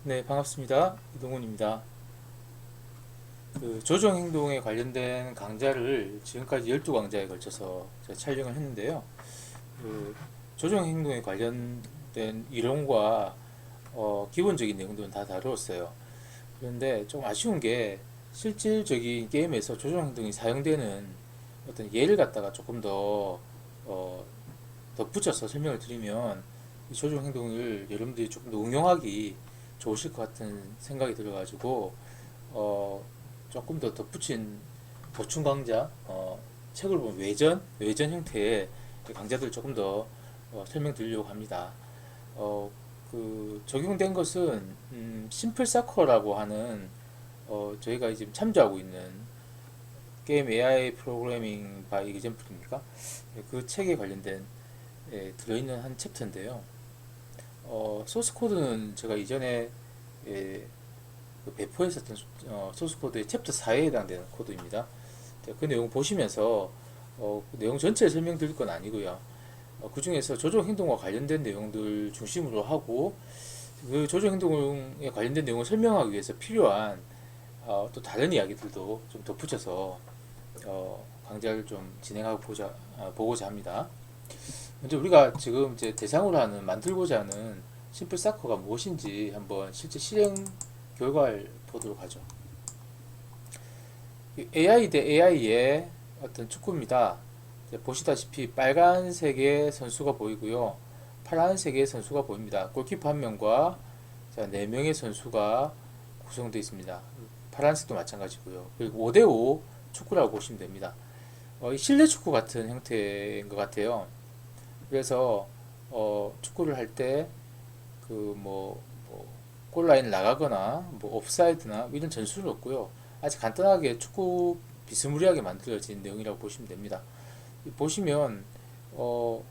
네, 반갑습니다. 이동훈입니다. 조정 행동에 관련된 강좌를 지금까지 12강좌에 걸쳐서 제가 촬영을 했는데요. 그 조정 행동에 관련된 이론과 기본적인 내용들은 다 다루었어요. 그런데 좀 아쉬운 게 실질적인 게임에서 조정 행동이 사용되는 어떤 예를 갖다가 조금 더 덧붙여서 설명을 드리면 이 조정 행동을 여러분들이 조금 더 응용하기 좋으실 것 같은 생각이 들어가지고 어, 조금 더 덧붙인 보충 강좌, 책을 보면 외전 형태의 강좌들을 조금 더 설명드리려고 합니다. 적용된 것은 심플 사커라고 하는 저희가 지금 참조하고 있는 게임 AI 프로그래밍 바이 이그젠플입니까? 그 책에 관련된 들어있는 한 챕터인데요. 소스 코드는 제가 이전에 예, 배포했었던 소스 코드의 챕터 4에 해당되는 코드입니다. 그 내용 보시면서 그 내용 전체를 설명드릴 건 아니고요. 그 중에서 조종 행동과 관련된 내용들 중심으로 하고 그 조종 행동에 관련된 내용을 설명하기 위해서 필요한 또 다른 이야기들도 좀 덧붙여서 강좌를 좀 진행하고 보고자 합니다. 먼저 우리가 지금 이제 대상으로 하는 만들고자 하는 심플 사커가 무엇인지 한번 실제 실행 결과를 보도록 하죠. AI 대 AI의 어떤 축구입니다. 보시다시피 빨간색의 선수가 보이고요. 파란색의 선수가 보입니다. 골키퍼 한 명과 4명의 선수가 구성되어 있습니다. 파란색도 마찬가지고요. 그리고 5대5 축구라고 보시면 됩니다. 실내 축구 같은 형태인 것 같아요. 그래서 축구를 할 때 골라인을 나가거나 옵사이드나 이런 전술은 없고요. 아주 간단하게 축구 비스무리하게 만들어진 내용이라고 보시면 됩니다. 보시면 어,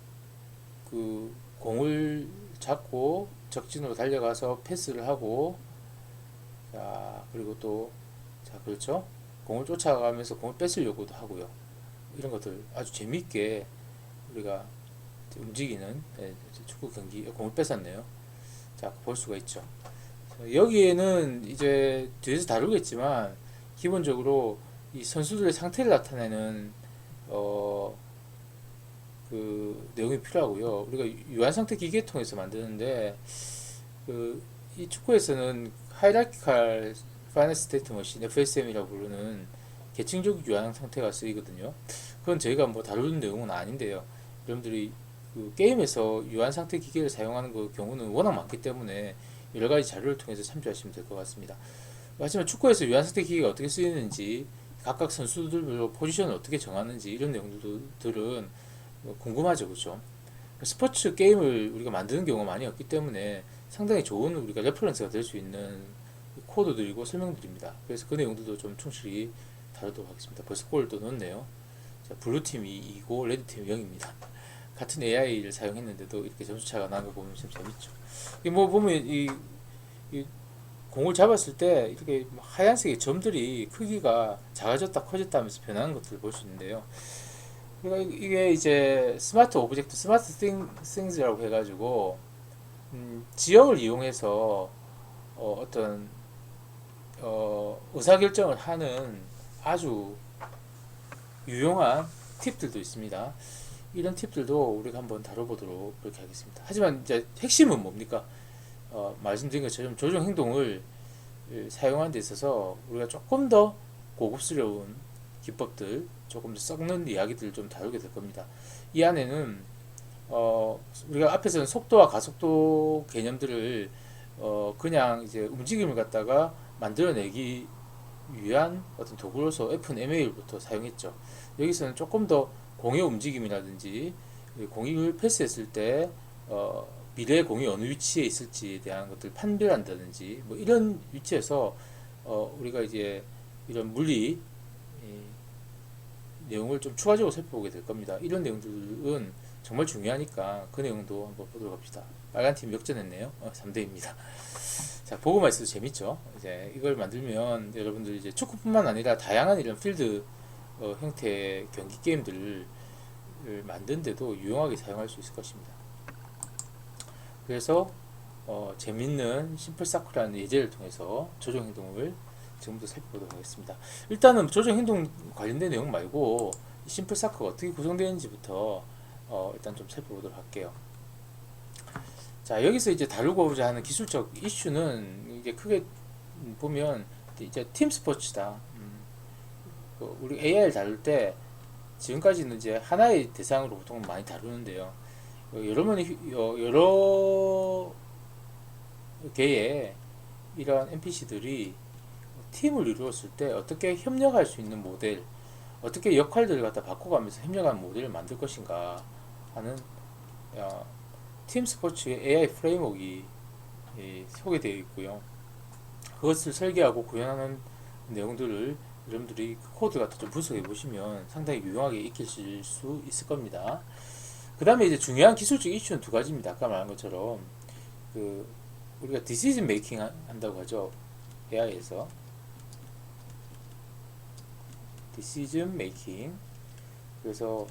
공을 잡고 적진으로 달려가서 패스를 하고 그리고 그렇죠. 공을 쫓아가면서 공을 뺏으려고도 하고요. 이런 것들 아주 재미있게 우리가 움직이는 축구 경기 공을 뺏었네요. 볼 수가 있죠. 여기에는 이제 뒤에서 다루겠지만 기본적으로 이 선수들의 상태를 나타내는 어, 내용이 필요하고요. 우리가 유한 상태 기계 통해서 만드는데 이 축구에서는 하이라키칼 파이널 스테이트 머신 FSM이라고 부르는 계층적 유한 상태가 쓰이거든요. 그건 저희가 다루는 내용은 아닌데요. 여러분들이 게임에서 유한 상태 기계를 사용하는 경우는 워낙 많기 때문에 여러 가지 자료를 통해서 참조하시면 될 것 같습니다. 하지만 축구에서 유한 상태 기계가 어떻게 쓰이는지 각각 선수들별로 포지션을 어떻게 정하는지 이런 내용들은 궁금하죠, 그렇죠? 스포츠 게임을 우리가 만드는 경우가 많이 없기 때문에 상당히 좋은 우리가 레퍼런스가 될 수 있는 코드들이고 설명드립니다. 그래서 그 내용들도 좀 충실히 다루도록 하겠습니다. 벌써 골도 넣었네요. 블루팀이 2고 레드팀이 0입니다. 같은 AI를 사용했는데도 이렇게 점수차가 나는 거 보면 참 재밌죠. 보면 이 공을 잡았을 때 이렇게 하얀색의 점들이 크기가 작아졌다 커졌다 하면서 변하는 것들을 볼 수 있는데요. 그러니까 이게 이제 스마트 오브젝트, 스마트 띵스라고 해가지고 지형을 이용해서 어떤 의사결정을 하는 아주 유용한 팁들도 있습니다. 이런 팁들도 우리가 한번 다뤄보도록 그렇게 하겠습니다. 하지만 이제 핵심은 뭡니까? 말씀드린 것처럼 조정 행동을 사용하는 데 있어서 우리가 조금 더 고급스러운 기법들, 조금 더 썩는 이야기들을 좀 다루게 될 겁니다. 이 안에는 우리가 앞에서는 속도와 가속도 개념들을 그냥 이제 움직임을 갖다가 만들어내기 위한 어떤 도구로서 FMA부터 사용했죠. 여기서는 조금 더 공의 움직임이라든지 공을 패스했을 때 미래의 공이 어느 위치에 있을지에 대한 것들을 판별한다든지 이런 위치에서 우리가 이제 이런 물리 내용을 좀 추가적으로 살펴보게 될 겁니다. 이런 내용들은 정말 중요하니까 그 내용도 한번 보도록 합시다. 빨간 팀 역전했네요. 3대입니다. 자, 보고만 있어도 재밌죠. 이제 이걸 만들면 여러분들 이제 축구뿐만 아니라 다양한 이런 필드 형태의 경기 게임들을 만드는데도 유용하게 사용할 수 있을 것입니다. 그래서 재밌는 심플사크라는 예제를 통해서 조정 행동을 지금부터 살펴보도록 하겠습니다. 일단은 조정 행동 관련된 내용 말고 심플사크가 어떻게 구성되는지부터 일단 좀 살펴보도록 할게요. 자, 여기서 이제 다루고자 하는 기술적 이슈는 이제 크게 보면 이제 팀 스포츠다. 우리 AI를 다룰 때 지금까지는 이제 하나의 대상으로 보통 많이 다루는데요. 여러 개의 이러한 NPC들이 팀을 이루었을 때 어떻게 협력할 수 있는 모델, 어떻게 역할들을 갖다 바꿔가면서 협력하는 모델을 만들 것인가 하는 팀 스포츠의 AI 프레임워크가 소개되어 있고요. 그것을 설계하고 구현하는 내용들을 여러분들이 코드 같은 좀 분석해 보시면 상당히 유용하게 익히실 수 있을 겁니다. 그 다음에 이제 중요한 기술적 이슈는 두 가지입니다. 아까 말한 것처럼 우리가 decision making 한다고 하죠. AI에서 decision making. 그래서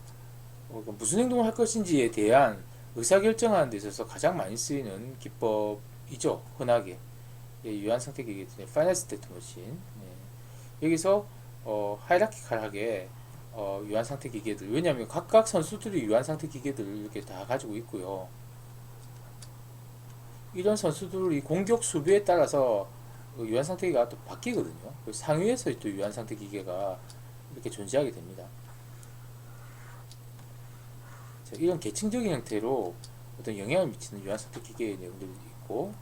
무슨 행동을 할 것인지에 대한 의사결정하는 데 있어서 가장 많이 쓰이는 기법이죠. 흔하게 유한 상태 기계, 파이널 스테이트 머신. 여기서 하이라키칼하게 유한 상태 기계들, 왜냐하면 각각 선수들이 유한 상태 기계들을 이렇게 다 가지고 있고요. 이런 선수들이 공격 수비에 따라서 유한 상태 기계가 또 바뀌거든요. 상위에서 또 유한 상태 기계가 이렇게 존재하게 됩니다. 자, 이런 계층적인 형태로 어떤 영향을 미치는 유한 상태 기계의 내용들이 있고,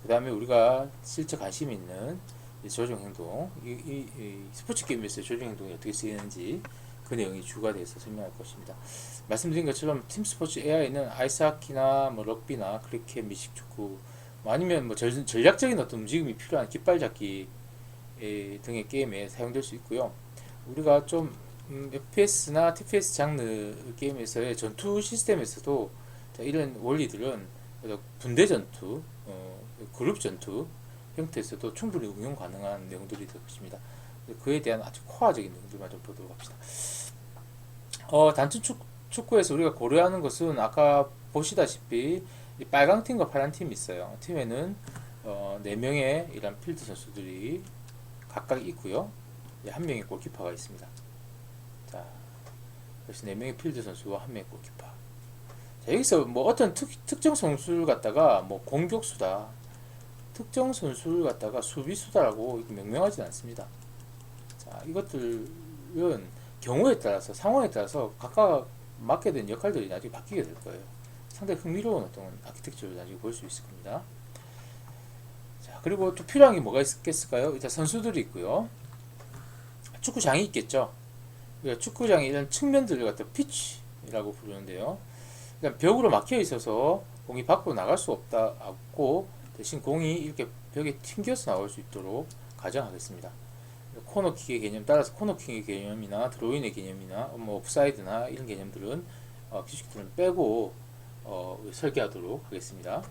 그 다음에 우리가 실제 관심 있는 조정 행동, 이 스포츠 게임에서 조정 행동이 어떻게 쓰이는지 그 내용이 주가 돼서 설명할 것입니다. 말씀드린 것처럼 팀 스포츠 AI는 아이스하키나 뭐 럭비나 크리켓, 미식축구, 아니면 뭐 전략적인 어떤 움직임이 필요한 깃발 잡기 등의 게임에 사용될 수 있고요. 우리가 좀 FPS나 TPS 장르 게임에서의 전투 시스템에서도 이런 원리들은 분대 전투, 그룹 전투 형태에서도 충분히 응용 가능한 내용들이 될 것입니다. 그에 대한 아주 코어적인 내용들만 좀 보도록 합시다. 단순 축구에서 우리가 고려하는 것은 아까 보시다시피 빨강 팀과 파란 팀이 있어요. 팀에는 4명의 이런 필드 선수들이 각각 있고요. 한 명의 골키퍼가 있습니다. 자, 그래서 4명의 필드 선수와 1명의 골키퍼. 자, 여기서 뭐 어떤 특정 선수를 갖다가 뭐 공격수다, 특정 선수를 갖다가 수비수다라고 명명하지 않습니다. 자, 이것들은 경우에 따라서, 상황에 따라서 각각 맡게 된 역할들이 나중에 바뀌게 될 거예요. 상당히 흥미로운 어떤 아키텍처를 나중에 볼 수 있을 겁니다. 자, 그리고 또 필요한 게 뭐가 있겠을까요? 일단 선수들이 있고요. 축구장이 있겠죠. 축구장의 이런 측면들을 갖다 피치라고 부르는데요. 그러니까 벽으로 막혀 있어서 공이 밖으로 나갈 수 없고 대신 공이 이렇게 벽에 튕겨서 나올 수 있도록 가정하겠습니다. 코너킥의 개념 따라서 코너킥의 개념이나 드로인의 개념이나 뭐 옵사이드나 이런 개념들은 기술들은 빼고 설계하도록 하겠습니다.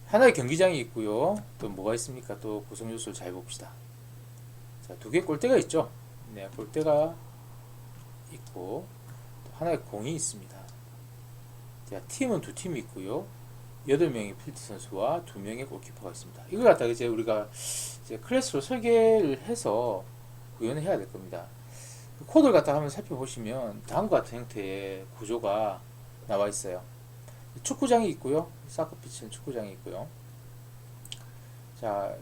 하나의 경기장이 있고요. 또 뭐가 있습니까? 또 구성 요소를 잘 봅시다. 자, 2개의 골대가 있죠. 네, 골대가 있고 또 하나의 공이 있습니다. 자, 팀은 2팀이 있고요. 8명의 필드 선수와 2명의 골키퍼가 있습니다. 이걸 갖다가 이제 우리가 이제 클래스로 설계를 해서 구현을 해야 될 겁니다. 그 코드를 갖다가 한번 살펴보시면 다음과 같은 형태의 구조가 나와 있어요. 축구장이 있고요. 사커 피치는 축구장이 있고요. 자,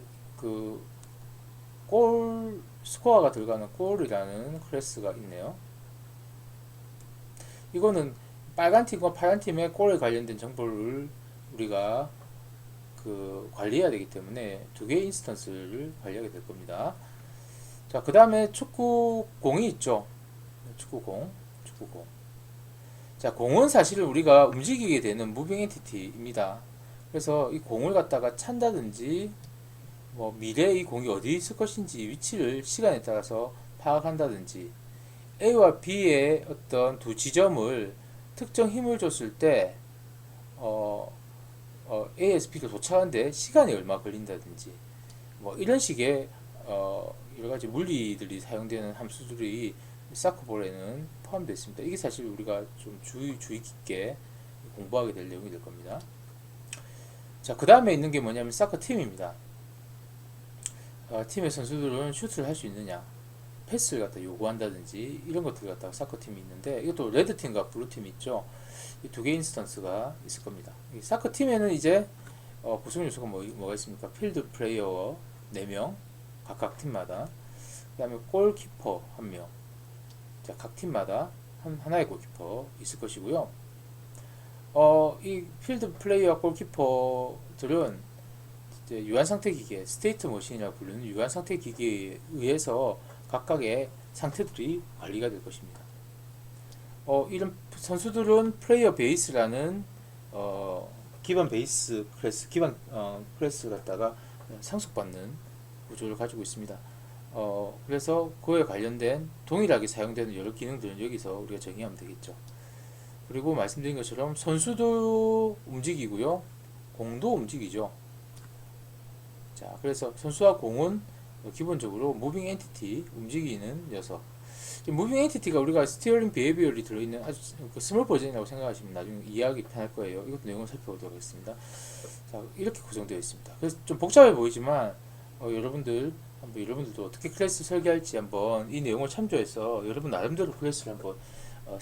골 스코어가 들어가는 골이라는 클래스가 있네요. 이거는 빨간 팀과 파란 팀의 골에 관련된 정보를 우리가 관리해야 되기 때문에 2개의 인스턴스를 관리하게 될 겁니다. 자, 그 다음에 축구공이 있죠. 축구공. 자, 공은 사실 우리가 움직이게 되는 무빙 엔티티입니다. 그래서 이 공을 갖다가 찬다든지 뭐 미래에 이 공이 어디 있을 것인지 위치를 시간에 따라서 파악한다든지 A와 B의 어떤 두 지점을 특정 힘을 줬을 때 A에서 B가 도착하는데 시간이 얼마 걸린다든지 뭐 이런 식의 여러 가지 물리들이 사용되는 함수들이 사커볼에는 포함되어 있습니다. 이게 사실 우리가 좀 주의 깊게 공부하게 될 내용이 될 겁니다. 자, 그 다음에 있는 게 뭐냐면 사커 팀입니다. 팀의 선수들은 슈트를 할 수 있느냐, 패스를 갖다 요구한다든지 이런 것들 갖다가 사커 팀이 있는데, 이것도 레드 팀과 블루 팀이 있죠. 이 두 개 인스턴스가 있을 겁니다. 이 사커 팀에는 이제 구성 요소가 뭐가 있습니까? 필드 플레이어 4명, 각각 팀마다. 그 다음에 골키퍼 1명. 자, 각 팀마다 하나의 골키퍼 있을 것이고요. 이 필드 플레이어 골키퍼들은 이제 유한 상태 기계, 스테이트 머신이라고 부르는 유한 상태 기계에 의해서 각각의 상태들이 관리가 될 것입니다. 이런 선수들은 플레이어 베이스라는 기반 베이스 클래스, 기반 클래스 갖다가 상속받는 구조를 가지고 있습니다. 그래서 그에 관련된 동일하게 사용되는 여러 기능들은 여기서 우리가 정의하면 되겠죠. 그리고 말씀드린 것처럼 선수도 움직이고요, 공도 움직이죠. 자, 그래서 선수와 공은 기본적으로 무빙 엔티티, 움직이는 녀석. 무빙 엔티티가 우리가 스티어링 비헤비어리 들어있는 아주 스몰 버전이라고 생각하시면 나중에 이해하기 편할 거예요. 이것도 내용을 살펴보도록 하겠습니다. 자, 이렇게 구성되어 있습니다. 그래서 좀 복잡해 보이지만 여러분들도 어떻게 클래스 설계할지 한번 이 내용을 참조해서 여러분 나름대로 클래스를 한번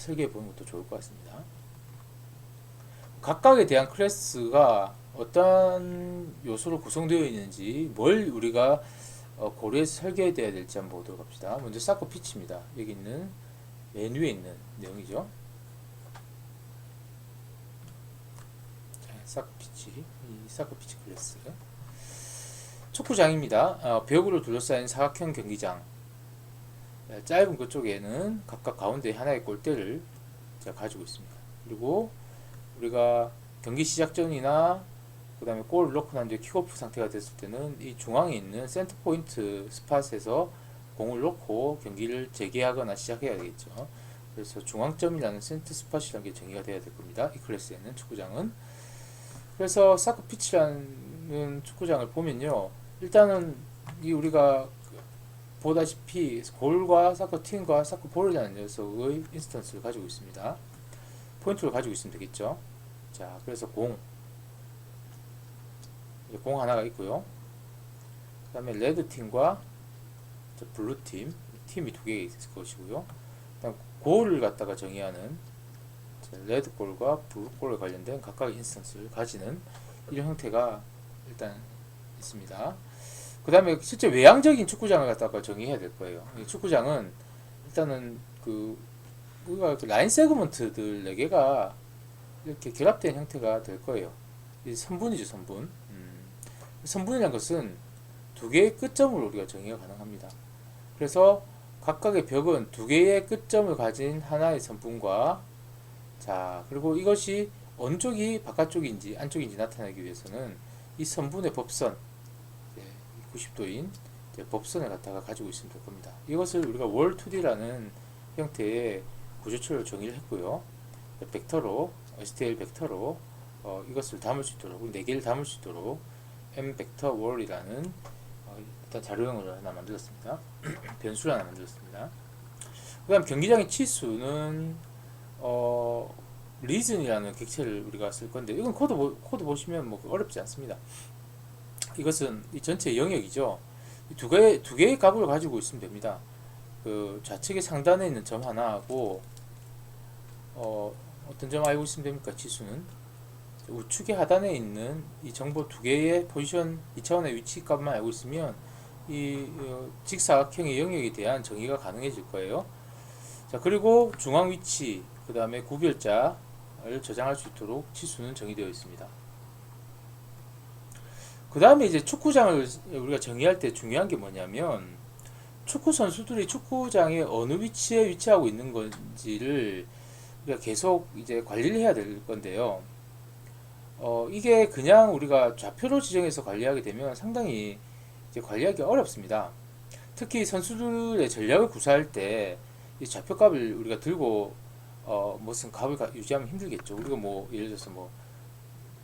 설계해 보는 것도 좋을 것 같습니다. 각각에 대한 클래스가 어떤 요소로 구성되어 있는지, 뭘 우리가 고려해서 설계해야 될지 한번 보도록 합시다. 먼저 사커 피치입니다. 여기 있는 메뉴에 있는 내용이죠. 자, 사커 피치, 이 사커 피치 클래스. 축구장입니다. 벽으로 둘러싸인 사각형 경기장. 짧은 그쪽에는 각각 가운데 하나의 골대를 가지고 있습니다. 그리고 우리가 경기 시작 전이나 그 다음에 골을 넣고 난 뒤에 킥오프 상태가 됐을 때는 이 중앙에 있는 센터 포인트 스팟에서 공을 넣고 경기를 재개하거나 시작해야 되겠죠. 그래서 중앙점이라는 센터 스팟이라는 게 정의가 되어야 될 겁니다. 이 클래스에는, 축구장은. 그래서 사커 피치라는 축구장을 보면요, 일단은 이 우리가 보다시피 골과 사커 팀과 사커 볼이라는 녀석의 인스턴스를 가지고 있습니다. 포인트를 가지고 있으면 되겠죠. 자, 그래서 공 하나가 있고요. 그 다음에 레드 팀과 블루 팀, 팀이 두 개 있을 것이고요. 그 다음 골을 갖다가 정의하는 레드 골과 블루 골에 관련된 각각의 인스턴스를 가지는 이런 형태가 일단 있습니다. 그 다음에 실제 외향적인 축구장을 갖다가 정의해야 될 거예요. 이 축구장은 일단은 우리가 라인 세그먼트들 4개가 이렇게 결합된 형태가 될 거예요. 이 선분이죠, 선분. 선분이라는 것은 두 개의 끝점을 우리가 정의가 가능합니다. 그래서 각각의 벽은 두 개의 끝점을 가진 하나의 선분과, 자, 그리고 이것이 어느 쪽이 바깥쪽인지 안쪽인지 나타내기 위해서는 이 선분의 법선, 90도인 법선을 갖다가 가지고 있으면 될 겁니다. 이것을 우리가 월 2D라는 형태의 구조체로 정의를 했고요. 벡터로, STL 벡터로 이것을 담을 수 있도록, 4개를 담을 수 있도록 M 벡터 월이라는 일단 자료형을 하나 만들었습니다. 변수를 하나 만들었습니다. 그 다음 경기장의 치수는 리즌이라는 객체를 우리가 쓸 건데, 이건 코드 보시면 뭐 어렵지 않습니다. 이것은 이 전체 영역이죠. 두 개의 값을 가지고 있으면 됩니다. 그 좌측의 상단에 있는 점 하나하고 어떤 점 알고 있으면 됩니까? 지수는 우측의 하단에 있는 이 정보 두 개의 포지션 2차원의 위치 값만 알고 있으면 이 직사각형의 영역에 대한 정의가 가능해질 거예요. 자, 그리고 중앙 위치, 그 다음에 구별자를 저장할 수 있도록 치수는 정의되어 있습니다. 그 다음에 이제 축구장을 우리가 정의할 때 중요한 게 뭐냐면, 축구 선수들이 축구장의 어느 위치에 위치하고 있는 건지를 우리가 계속 이제 관리를 해야 될 건데요. 이게 그냥 우리가 좌표로 지정해서 관리하게 되면 상당히 이제 관리하기 어렵습니다. 특히 선수들의 전략을 구사할 때 이 좌표값을 우리가 들고 무슨 값을 유지하면 힘들겠죠. 우리가 뭐 예를 들어서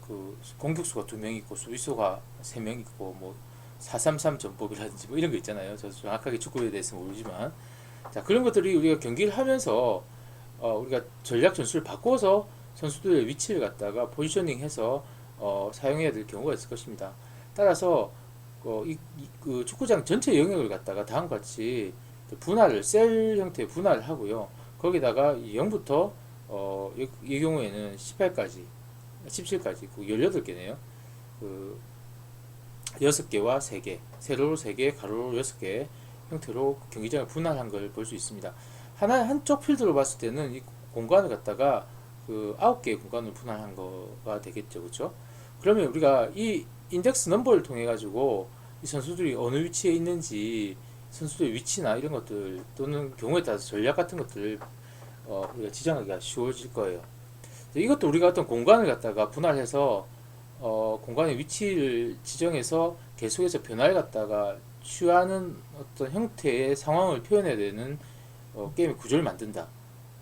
그 공격수가 2명 있고 수비수가 3명 있고 433 전법이라든지 이런 거 있잖아요. 저도 정확하게 축구에 대해서 모르지만, 자, 그런 것들이 우리가 경기를 하면서 우리가 전략 전술을 바꿔서 선수들의 위치를 갖다가 포지셔닝해서 사용해야 될 경우가 있을 것입니다. 따라서 그 축구장 전체 영역을 갖다가 다음과 같이 분할을 셀 형태의 분할을 하고요. 거기다가 0부터 이 경우에는 18까지 17까지 18개네요. 그 6개와 3개, 세로로 3개, 가로로 6개 형태로 경기장을 분할한 걸 볼 수 있습니다. 한쪽 필드로 봤을 때는 이 공간을 갖다가 그 9개의 공간을 분할한 거가 되겠죠. 그렇죠? 그러면 우리가 이 인덱스 넘버를 통해 가지고 이 선수들이 어느 위치에 있는지 선수들의 위치나 이런 것들 또는 경우에 따라서 전략 같은 것들을 우리가 지정하기가 쉬워질 거예요. 이것도 우리가 어떤 공간을 갖다가 분할해서 공간의 위치를 지정해서 계속해서 변화를 갖다가 취하는 어떤 형태의 상황을 표현해야 되는 게임의 구조를 만든다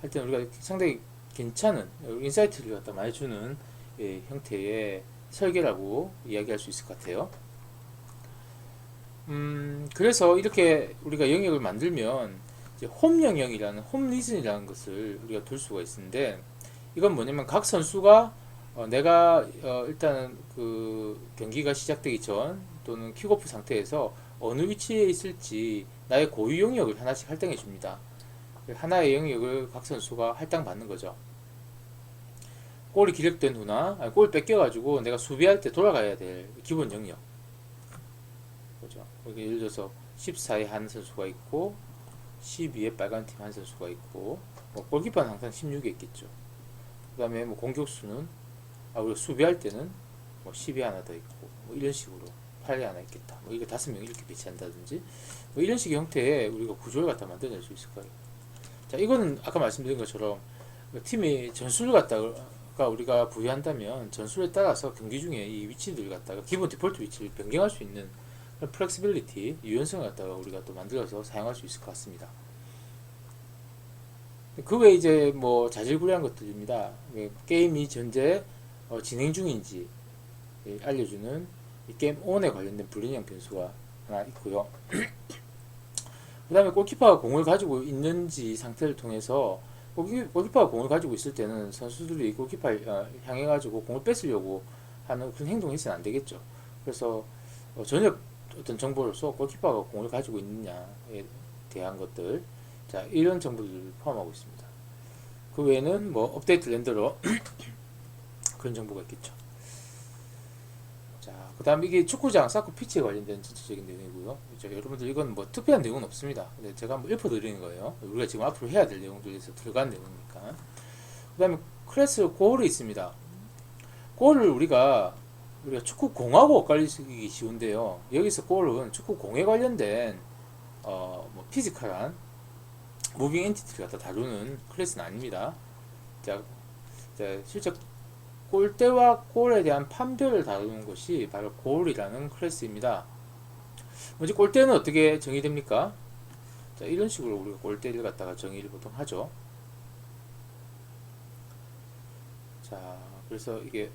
할 때는 우리가 상당히 괜찮은 인사이트를 갖다 많이 주는 형태의 설계라고 이야기할 수 있을 것 같아요. 그래서 이렇게 우리가 영역을 만들면 이제 홈 영역이라는 홈 리즌이라는 것을 우리가 둘 수가 있는데 이건 뭐냐면 각 선수가 내가 일단은 그 경기가 시작되기 전 또는 킥오프 상태에서 어느 위치에 있을지 나의 고유 영역을 하나씩 할당해 줍니다. 하나의 영역을 각 선수가 할당받는 거죠. 골이 기록된 후나 골 뺏겨가지고 내가 수비할 때 돌아가야 될 기본 영역. 그죠? 예를 들어서 14에 한 선수가 있고 12에 빨간 팀 한 선수가 있고 골키퍼는 항상 16에 있겠죠. 그 다음에 공격수는 우리가 수비할 때는 10에 하나 더 있고 이런 식으로 8에 하나 있겠다. 이거 5명 이렇게 배치한다든지 이런 식의 형태의 우리가 구조를 갖다 만들어낼 수 있을 거예요. 자, 이거는 아까 말씀드린 것처럼 팀이 전술을 갖다가 우리가 부여한다면 전술에 따라서 경기 중에 이 위치들을 갖다가 기본 디폴트 위치를 변경할 수 있는 플렉시빌리티, 유연성을 갖다가 우리가 또 만들어서 사용할 수 있을 것 같습니다. 그 외에 이제 자질구레한 것들입니다. 게임이 현재 진행 중인지 알려주는 게임 온에 관련된 불리한 변수가 하나 있고요. 그 다음에 골키퍼가 공을 가지고 있는지 상태를 통해서 골키퍼가 공을 가지고 있을 때는 선수들이 골키퍼를 향해 가지고 공을 뺏으려고 하는 그런 행동을 해서는 안 되겠죠. 그래서 전혀 어떤 정보로서 골키퍼가 공을 가지고 있느냐에 대한 것들, 자, 이런 정보들을 포함하고 있습니다. 그 외에는 업데이트 렌더러 그런 정보가 있겠죠. 자, 그 다음 이게 축구장 사커 피치에 관련된 전체적인 내용이고요. 여러분들 이건 특별한 내용은 없습니다. 근데 제가 한번 읊어드리는 거예요. 우리가 지금 앞으로 해야 될 내용들에서 들어간 내용이니까. 그 다음에 클래스 골이 있습니다. 골을 우리가 축구공하고 엇갈리기 쉬운데요. 여기서 골은 축구공에 관련된 피지컬한 무빙 엔티티를 갖다 다루는 클래스는 아닙니다. 자, 실제 골대와 골에 대한 판별을 다루는 것이 바로 골이라는 클래스입니다. 먼저 골대는 어떻게 정의됩니까? 자, 이런 식으로 우리가 골대를 갖다가 정의를 보통 하죠. 자, 그래서 이게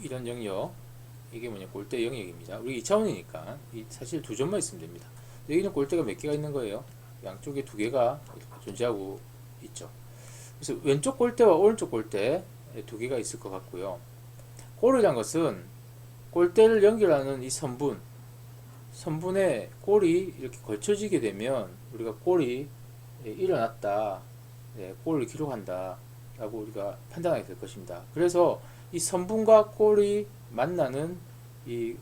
이런 영역, 이게 골대 영역입니다. 우리 2차원이니까 사실 두 점만 있으면 됩니다. 여기는 골대가 몇 개가 있는 거예요? 양쪽에 2개가 존재하고 있죠. 그래서 왼쪽 골대와 오른쪽 골대 2개가 있을 것 같고요. 골이란 것은 골대를 연결하는 이 선분에 골이 이렇게 걸쳐지게 되면 우리가 골이 일어났다, 골을 기록한다 라고 우리가 판단하게 될 것입니다. 그래서 이 선분과 골이 만나는 이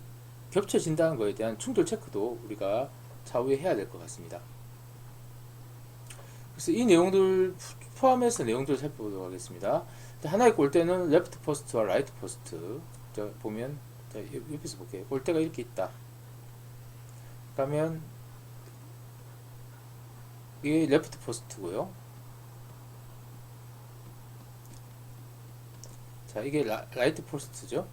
겹쳐진다는 것에 대한 충돌 체크도 우리가 차후에 해야 될 것 같습니다. 그래서 이 내용들 포함해서 내용들을 살펴보도록 하겠습니다. 하나의 골대는 레프트 포스트와 라이트 포스트. 자, 보면 옆에서 볼게요. 골대가 이렇게 있다. 그러면 이게 레프트 포스트고요. 자, 이게 라이트 포스트죠.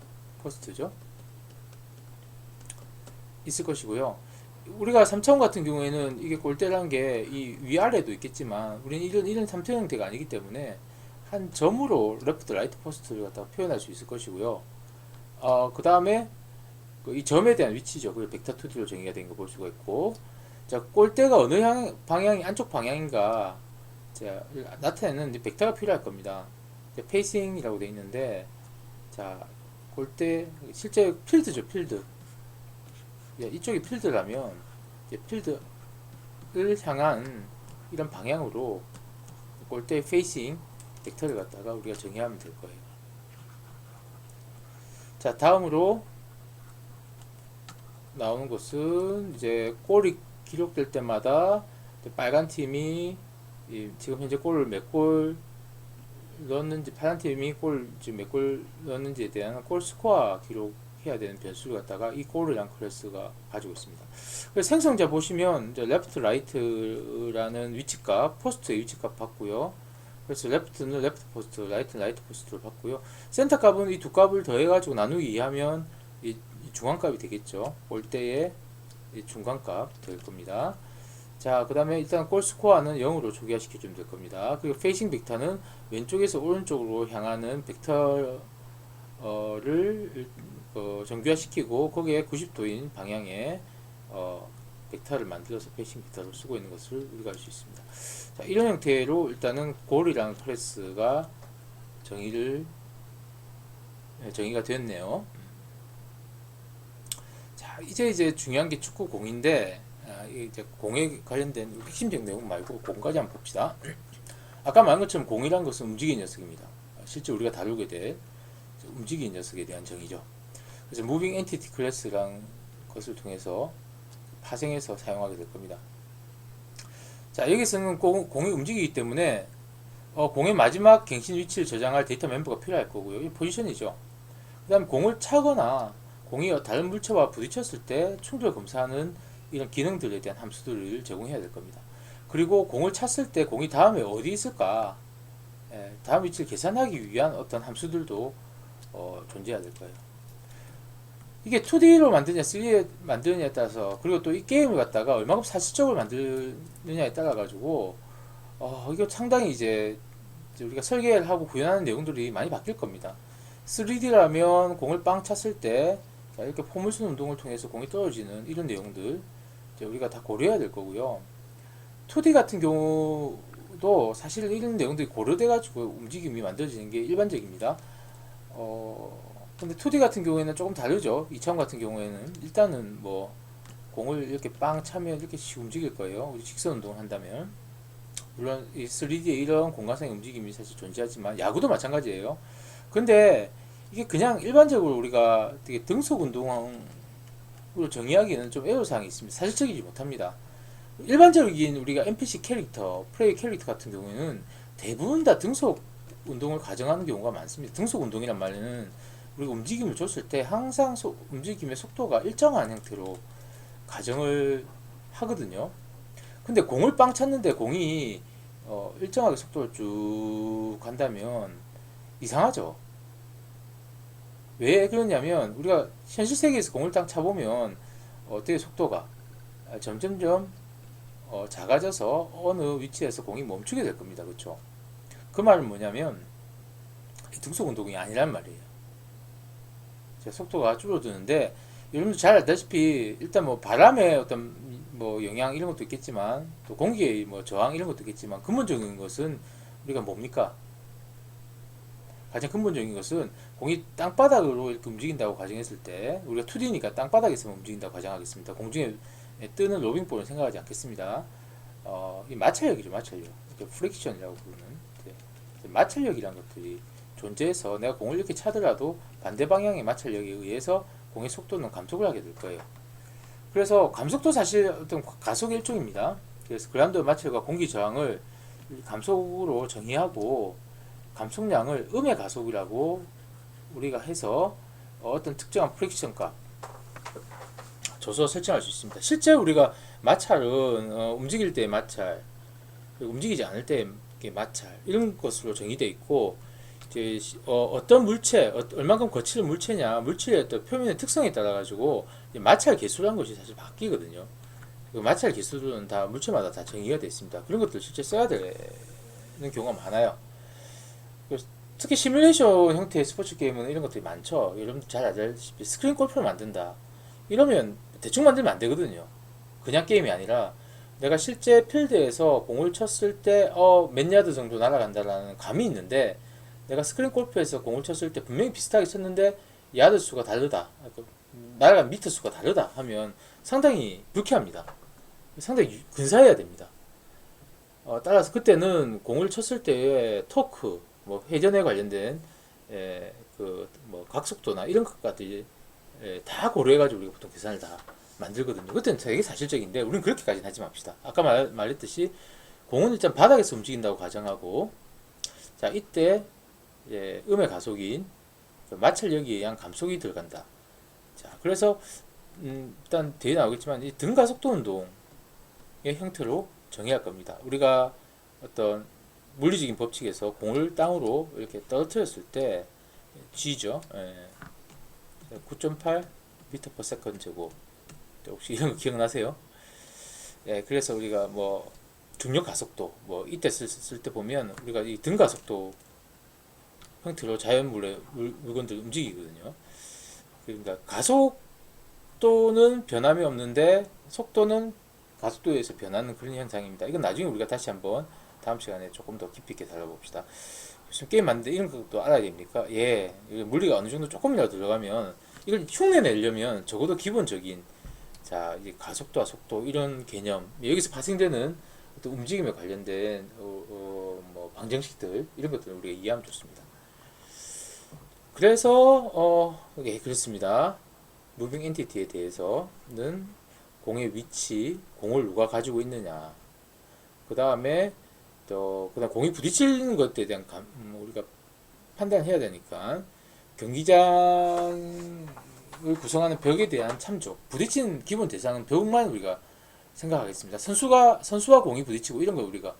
있을 것이고요. 우리가 3차원 같은 경우에는 이게 골대라는 게 이 위아래도 있겠지만 우리는 이런 3차원 형태가 아니기 때문에 한 점으로 레프트 라이트 포스트를 갖다가 표현할 수 있을 것이고요. 그 다음에 이 점에 대한 위치죠. 그걸 벡터 2D로 정의가 된 거 볼 수가 있고, 자, 골대가 어느 방향이 안쪽 방향인가 나타내는 벡터가 필요할 겁니다. 페이싱이라고 되어 있는데, 자, 골대 실제 필드죠, 필드. 예, 이쪽이 필드라면 이제 필드를 향한 이런 방향으로 골대 페이싱 벡터를 갖다가 우리가 정의하면 될 거예요. 자, 다음으로 나오는 것은 이제 골이 기록될 때마다 빨간 팀이 지금 현재 골을 몇 골 넣었는지, 파란 팀이 골 지금 몇 골 넣었는지에 대한 골 스코어 기록해야 되는 변수를 갖다가 이 골이란 클래스가 가지고 있습니다. 그래서 생성자 보시면 이제 레프트 라이트라는 위치값, 포스트의 위치값 받고요. 그래서 레프트는 레프트 포스트, 라이트는 라이트 포스트를 받고요. 센터 값은 이 두 값을 더해가지고 나누기 하면 이 중간값이 되겠죠. 골대의 중간값 될 겁니다. 자, 그 다음에 일단 골 스코어는 0으로 초기화시켜주면 될 겁니다. 그리고 페이싱 벡터는 왼쪽에서 오른쪽으로 향하는 벡터를 정규화시키고 거기에 90도인 방향에 벡터를 만들어서 페이싱 벡터를 쓰고 있는 것을 우리가 알 수 있습니다. 자, 이런 형태로 일단은 골이라는 클래스가 정의가 됐네요. 자, 이제 중요한 게 축구 공인데, 이제 공에 관련된 핵심적 내용 말고 공까지 한번 봅시다. 아까 말한 것처럼 공이란 것은 움직이는 녀석입니다. 실제 우리가 다루게 될 움직이는 녀석에 대한 정의죠. 그래서 Moving Entity Class라는 것을 통해서 파생해서 사용하게 될 겁니다. 자, 여기서는 공이 움직이기 때문에 공의 마지막 갱신 위치를 저장할 데이터 멤버가 필요할 거고요. 이 포지션이죠. 그 다음에 공을 차거나 공이 다른 물체와 부딪혔을 때 충돌을 검사하는 이런 기능들에 대한 함수들을 제공해야 될 겁니다. 그리고 공을 찼을 때 공이 다음에 어디 있을까, 다음 위치를 계산하기 위한 어떤 함수들도 존재해야 될 거예요. 이게 2D로 만드냐 3D로 만드느냐에 따라서, 그리고 또 이 게임을 갖다가 얼마큼 사실적으로 만드느냐에 따라 가지고 이거 상당히 이제 우리가 설계를 하고 구현하는 내용들이 많이 바뀔 겁니다. 3D라면 공을 빵 찼을 때 이렇게 포물선 운동을 통해서 공이 떨어지는 이런 내용들 이제 우리가 다 고려해야 될 거고요. 2D 같은 경우도 사실 이런 내용들이 고려돼 가지고 움직임이 만들어지는 게 일반적입니다. 근데 2D 같은 경우에는 조금 다르죠. 2차원 같은 경우에는 일단은 뭐 공을 이렇게 빵 차면 이렇게 움직일 거예요. 우리 직선 운동을 한다면. 물론 이 3D에 이런 공간상의 움직임이 사실 존재하지만 야구도 마찬가지예요. 근데 이게 그냥 일반적으로 우리가 되게 등속 운동으로 정의하기는 좀 애로사항이 있습니다. 사실적이지 못합니다. 일반적인 우리가 NPC 캐릭터, 플레이 캐릭터 같은 경우에는 대부분 다 등속 운동을 가정하는 경우가 많습니다. 등속 운동이란 말은 우리가 움직임을 줬을 때 항상 움직임의 속도가 일정한 형태로 가정을 하거든요. 근데 공을 빵 찼는데 공이 일정하게 속도를 쭉 간다면 이상하죠. 왜 그러냐면 우리가 현실 세계에서 공을 딱 차보면 어떻게 속도가 점점점 작아져서 어느 위치에서 공이 멈추게 될 겁니다. 그렇죠? 그 말은 뭐냐면 등속 운동이 아니란 말이에요. 속도가 줄어드는데 여러분들 잘 알다시피 일단 뭐 바람의 어떤 뭐 영향 이런 것도 있겠지만 또 공기의 뭐 저항 이런 것도 있겠지만 근본적인 것은 우리가 뭡니까? 가장 근본적인 것은 공이 땅바닥으로 이렇게 움직인다고 가정했을 때 우리가 2D니까 땅바닥에서만 움직인다고 가정하겠습니다. 공중에 뜨는 로빙볼을 생각하지 않겠습니다. 이 마찰력이죠. 마찰력. 프릭션이라고 부르는 마찰력이라는 것들이 존재해서 내가 공을 이렇게 차더라도 반대 방향의 마찰력에 의해서 공의 속도는 감속을 하게 될 거예요. 그래서 감속도 사실 어떤 가속의 일종입니다. 그래서 그라운드 마찰과 공기 저항을 감속으로 정의하고 감속량을 음의 가속이라고 우리가 해서 어떤 특정한 프릭션 값 줘서 설정할 수 있습니다. 실제 우리가 마찰은 움직일 때의 마찰, 그리고 움직이지 않을 때의 마찰 이런 것으로 정의되어 있고 이제 어떤 물체, 얼만큼 거칠 물체냐, 물체의 어떤 표면의 특성에 따라 가지고 마찰 개수라는 것이 사실 바뀌거든요. 그 마찰 개수는 다 물체마다 다 정의가 되어 있습니다. 그런 것들 실제 써야 되는 경우가 많아요. 특히 시뮬레이션 형태의 스포츠 게임은 이런 것들이 많죠. 여러분들 잘 알다시피 스크린 골프를 만든다. 이러면 대충 만들면 안 되거든요. 그냥 게임이 아니라 내가 실제 필드에서 공을 쳤을 때 몇 야드 정도 날아간다라는 감이 있는데 내가 스크린 골프에서 공을 쳤을 때 분명히 비슷하게 쳤는데 야드 수가 다르다, 날아간 미터 수가 다르다 하면 상당히 불쾌합니다. 상당히 근사해야 됩니다. 따라서 그때는 공을 쳤을 때의 토크, 뭐 회전에 관련된 그뭐 각속도나 이런 것까지 다 고려해가지고 우리가 보통 계산을 다 만들거든요. 그때는 되게 사실적인데 우리는 그렇게까지는 하지 맙시다. 아까 말했듯이 공은 일단 바닥에서 움직인다고 가정하고, 자 이때 음의 가속인 그 마찰력에 의한 감속이 들어간다. 자 그래서 일단 뒤에 나오겠지만 이 등가속도 운동의 형태로 정의할 겁니다. 우리가 어떤 물리적인 법칙에서 공을 땅으로 이렇게 떨어뜨렸을 때 G죠. 9.8 미터 퍼 세컨드 제곱. 혹시 이런 거 기억나세요? 그래서 우리가 뭐 중력 가속도 뭐 이때 쓸 때 보면 우리가 이 등 가속도 형태로 자연 물건들 움직이거든요. 그러니까 가속도는 변함이 없는데 속도는 가속도에 의해서 변하는 그런 현상입니다. 이건 나중에 우리가 다시 한번 다음 시간에 조금 더 깊이 있게 다뤄봅시다. 지금 게임 만드는데 이런 것도 알아야 됩니까? 물리가 어느 정도 조금이라도 들어가면 이걸 흉내 내려면 적어도 기본적인, 자 이제 가속도와 속도 이런 개념, 여기서 파생되는 어떤 움직임에 관련된 뭐 방정식들 이런 것들을 우리가 이해하면 좋습니다. 그래서 그렇습니다. 무빙 엔티티에 대해서는 공의 위치, 공을 누가 가지고 있느냐, 그 다음에 그다음 공이 부딪히는 것에 대한 우리가 판단해야 되니까 경기장을 구성하는 벽에 대한 참조, 부딪히는 기본 대상은 벽만 우리가 생각하겠습니다. 선수와 공이 부딪히고 이런 걸 우리가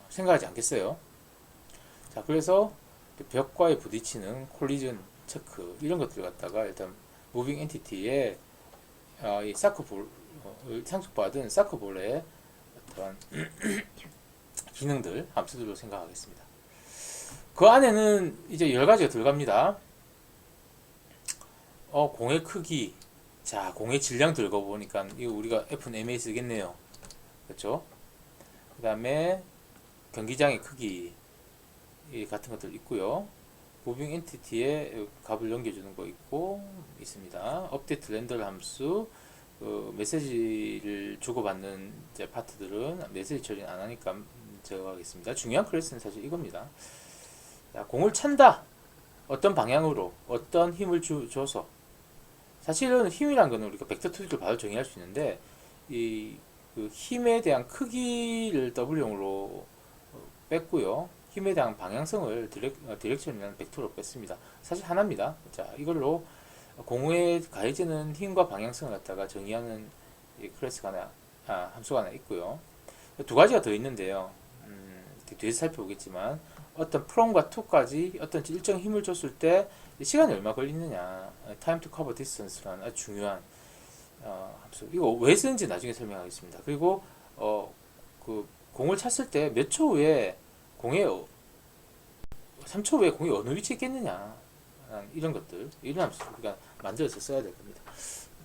생각하지 않겠어요. 자 그래서 벽과의 부딪히는 콜리전 체크 이런 것들을 갖다가 일단 무빙 엔티티의 이 사커볼을 상속받은 사커볼의 어떤 기능들, 함수들로 생각하겠습니다. 그 안에는 이제 여러 가지가 들어갑니다. 공의 크기, 자 공의 질량 들어가 보니까 이거 우리가 F는 쓰겠네요. 그렇죠? 그 다음에 경기장의 크기 같은 것들 있고요. 무빙 엔티티에 값을 넘겨주는 거 있습니다. 업데이트 렌더 함수, 메시지를 주고받는 파트들은 메시지 처리는 안 하니까 제거하겠습니다. 중요한 클래스는 사실 이겁니다. 자, 공을 찬다. 어떤 방향으로, 어떤 힘을 줘서. 사실은 힘이란 거는 우리가 벡터 투기를 바로 정의할 수 있는데, 그 힘에 대한 크기를 W형으로 뺐고요. 힘에 대한 방향성을 디렉션이라는 벡터로 뺐습니다. 사실 하나입니다. 자, 이걸로 공에 가해지는 힘과 방향성을 갖다가 정의하는 클래스가 함수가 하나 있고요. 두 가지가 더 있는데요. 뒤에서 살펴보겠지만 어떤 from과 to까지 어떤 일정 힘을 줬을 때 시간이 얼마 걸리느냐, time to cover distance라는 아주 중요한 함수. 이거 왜 쓰는지 나중에 설명하겠습니다. 그리고 그 공을 찼을 때 몇 초 후에 3초 후에 공이 어느 위치에 있겠느냐, 이런 것들, 이런 함수 우리가 만들어서 써야 될 겁니다.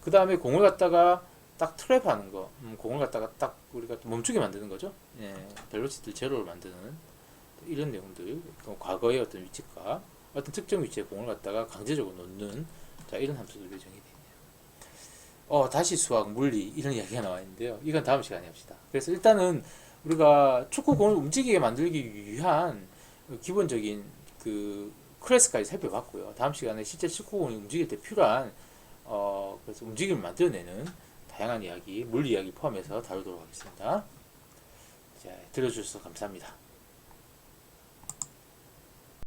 그 다음에 공을 갖다가 딱 트랩하는 거, 공을 갖다가 딱 우리가 멈추게 만드는 거죠. 벨로시티 제로를 만드는 이런 내용들, 과거의 어떤 위치과 어떤 특정 위치에 공을 갖다가 강제적으로 놓는, 자 이런 함수들이 정의되어 있네요. 다시 수학, 물리 이런 이야기가 나와 있는데요. 이건 다음 시간에 합시다. 그래서 일단은 우리가 축구공을 움직이게 만들기 위한 기본적인 그 클래스까지 살펴봤고요. 다음 시간에 실제 축구공이 움직일 때 필요한 그래서 움직임을 만들어내는 다양한 이야기, 물리 이야기 포함해서 다루도록 하겠습니다. 자, 들어주셔서 감사합니다.